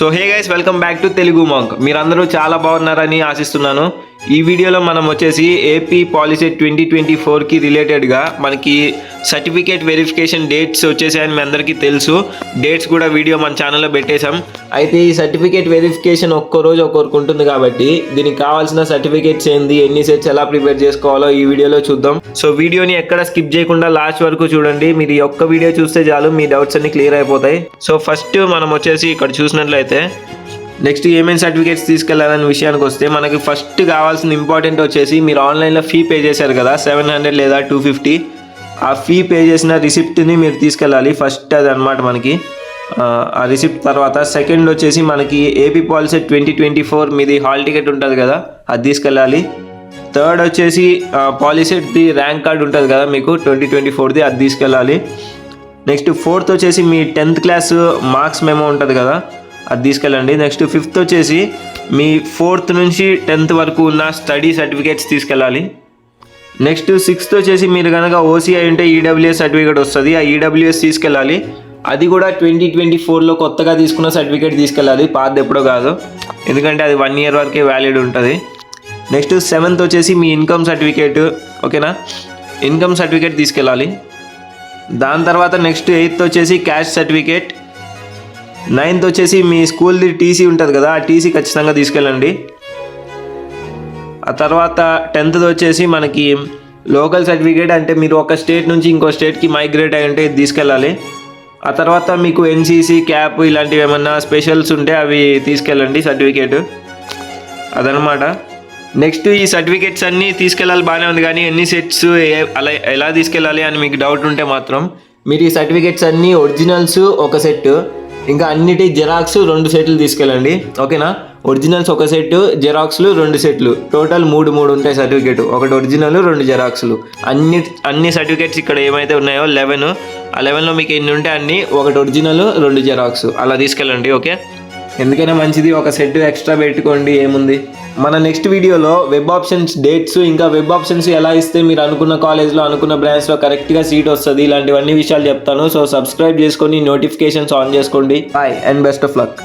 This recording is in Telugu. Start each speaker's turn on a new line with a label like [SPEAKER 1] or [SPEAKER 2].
[SPEAKER 1] So hey guys, welcome back to Telugu monk. మీరందరూ చాలా బాగున్నారని ఆశిస్తున్నాను. ఈ వీడియోలో మనం వచ్చేసి ఏపీ పాలసీ 2024కి రిలేటెడ్గా మనకి సర్టిఫికేట్ వెరిఫికేషన్ డేట్స్ వచ్చేసాయని మీ అందరికీ తెలుసు. డేట్స్ కూడా వీడియో మన ఛానల్లో పెట్టేశాం. అయితే ఈ సర్టిఫికేట్ వెరిఫికేషన్ ఒక్కో రోజు ఒక్కొక్కరికి ఉంటుంది కాబట్టి దీనికి కావాల్సిన సర్టిఫికేట్స్ ఏంది, ఎన్ని సెట్స్ ఎలా ప్రిపేర్ చేసుకోవాలో ఈ వీడియోలో చూద్దాం. సో వీడియోని ఎక్కడ స్కిప్ చేయకుండా లాస్ట్ వరకు చూడండి. మీరు ఈ ఒక్క వీడియో చూస్తే చాలు, మీ డౌట్స్ అన్ని క్లియర్ అయిపోతాయి. సో ఫస్ట్ మనం వచ్చేసి ఇక్కడ చూసినట్లయితే నెక్స్ట్ ఏమేమి సర్టిఫికేట్స్ తీసుకెళ్లాలనే విషయానికి వస్తే మనకి ఫస్ట్ కావాల్సిన ఇంపార్టెంట్ వచ్చేసి మీరు ఆన్లైన్లో ఫీ పే చేశారు కదా 700 లేదా 250. ఆ ఫీ పే చేసిన రిసిప్ట్ని మీరు తీసుకెళ్ళాలి. ఫస్ట్ అది అనమాట మనకి ఆ రిసిప్ట్. తర్వాత సెకండ్ వచ్చేసి మనకి ఏపీ పాలసీ 2024 మీది హాల్ టికెట్ ఉంటుంది కదా, అది తీసుకెళ్ళాలి. థర్డ్ వచ్చేసి పాలసీది ర్యాంక్ కార్డ్ ఉంటుంది కదా మీకు 2024ది, అది తీసుకెళ్ళాలి. నెక్స్ట్ ఫోర్త్ వచ్చేసి మీ 10th క్లాస్ మార్క్స్ మెమో ఉంటుంది కదా, అది తీసుకెళ్ళండి. నెక్స్ట్ ఫిఫ్త్ వచ్చేసి మీ 4th నుంచి 10th వరకు ఉన్న స్టడీ సర్టిఫికేట్స్ తీసుకెళ్ళాలి. నెక్స్ట్ సిక్స్త్ వచ్చేసి మీరు కనుక ఓసీఐ ఉంటే ఈడబ్ల్యూఎస్ సర్టిఫికేట్ వస్తుంది, ఆ ఈడబ్ల్యూఎస్ తీసుకెళ్ళాలి. అది కూడా 2024లో కొత్తగా తీసుకున్న సర్టిఫికేట్ తీసుకెళ్ళాలి, పాతది ఎప్పుడో కాదు, ఎందుకంటే అది 1 year వరకే వ్యాలిడ్ ఉంటుంది. నెక్స్ట్ సెవెంత్ వచ్చేసి మీ ఇన్కమ్ సర్టిఫికేట్, ఓకేనా, ఇన్కమ్ సర్టిఫికేట్ తీసుకెళ్ళాలి. దాని తర్వాత నెక్స్ట్ ఎయిత్ వచ్చేసి క్యాస్ట్ సర్టిఫికేట్. నైన్త్ వచ్చేసి మీ స్కూల్ది టీసీ ఉంటుంది కదా, ఆ టీసీ ఖచ్చితంగా తీసుకెళ్ళండి. ఆ తర్వాత 10th వచ్చేసి మనకి లోకల్ సర్టిఫికేట్, అంటే మీరు ఒక స్టేట్ నుంచి ఇంకో స్టేట్కి మైగ్రేట్ అయి ఉంటే ఇది తీసుకెళ్ళాలి. ఆ తర్వాత మీకు ఎన్సీసీ క్యాప్ ఇలాంటివి ఏమన్నా స్పెషల్స్ ఉంటే అవి తీసుకెళ్ళండి సర్టిఫికేట్, అదనమాట. నెక్స్ట్ ఈ సర్టిఫికేట్స్ అన్నీ తీసుకెళ్ళాలి, బాగానే ఉంది. కానీ ఎన్ని సెట్స్ అలా ఎలా తీసుకెళ్ళాలి అని మీకు డౌట్ ఉంటే మాత్రం మీరు ఈ సర్టిఫికేట్స్ అన్నీ ఒరిజినల్స్ ఒక సెట్, ఇంకా అన్నిటి జిరాక్స్ 2 సెట్లు తీసుకెళ్ళండి, ఓకేనా. ఒరిజినల్స్ ఒక సెట్, జిరాక్స్లు 2 సెట్లు, టోటల్ 3 ఉంటాయి సర్టిఫికేట్. ఒకటి ఒరిజినల్, 2 జిరాక్స్లు. అన్ని సర్టిఫికేట్స్ ఇక్కడ ఏమైతే ఉన్నాయో 11, ఆ 11లో మీకు ఎన్ని ఉంటే అన్ని, ఒకటి ఒరిజినల్ 2 జిరాక్స్ అలా తీసుకెళ్ళండి, ఓకే. ఎందుకైనా మంచిది, ఒక సెట్ ఎక్స్ట్రా పెట్టుకోండి, ఏముంది. మన నెక్స్ట్ వీడియోలో వెబ్ ఆప్షన్స్ డేట్స్, ఇంకా వెబ్ ఆప్షన్స్ ఎలా ఇస్తే మీరు అనుకున్న కాలేజ్లో అనుకున్న బ్రాంచ్లో కరెక్ట్గా సీట్ వస్తుంది, ఇలాంటివన్నీ విషయాలు చెప్తాను. సో సబ్స్క్రైబ్ చేసుకొని నోటిఫికేషన్స్ ఆన్ చేసుకోండి. Bye and best of luck.